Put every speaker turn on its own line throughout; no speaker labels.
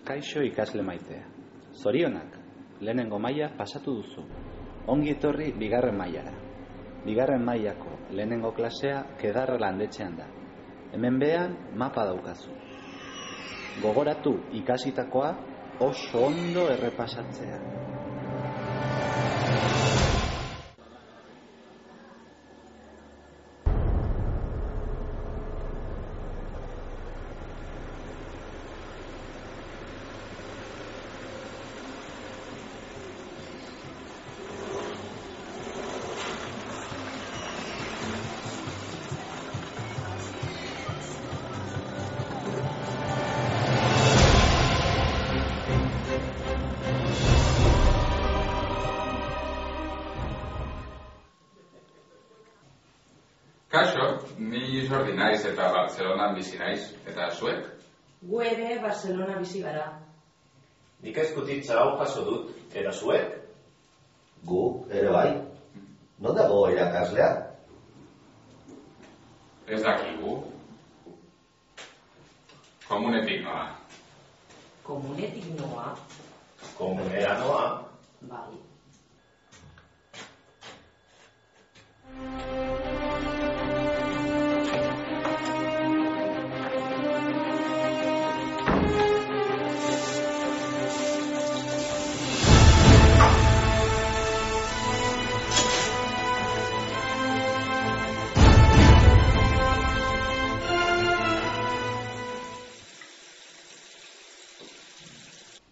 Kaixo ikasle maite. Zorionak, lehenengo maila pasatu duzu. Ongi etorri bigarren mailara. Bigarren mailako lehenengo klasea Kedarra landetxean da. Hemen behan mapa daukazu. Gogoratu ikasitakoa oso ondo errepasatzea.
Kaixo, ni Jordi naiz eta Bartzelonan bizi naiz, eta zuek?
Gu ere Barcelona bizi gara.
Nik eskutitza hau jaso dut, eta zuek?
Gu ere bai. Non dago irakaslea?
Ez dakigu. Komunetik noa.
Komunetik noa.
Komunera noa.
Bai.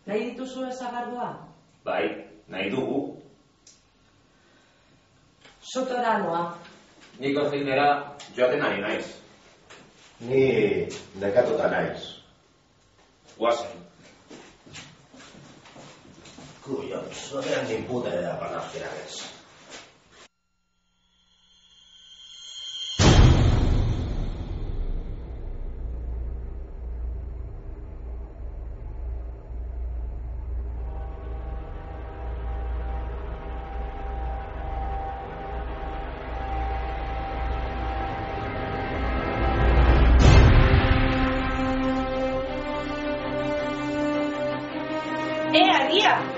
Nahi dituzu ezagardua?
Bai, nahi dugu.
Sotora noa.
Nik ozinera joaten ari naiz.
Ni nekatuta naiz.
Guazen.
Collons, no tenen ni puta idea per anar a finales.
Agia!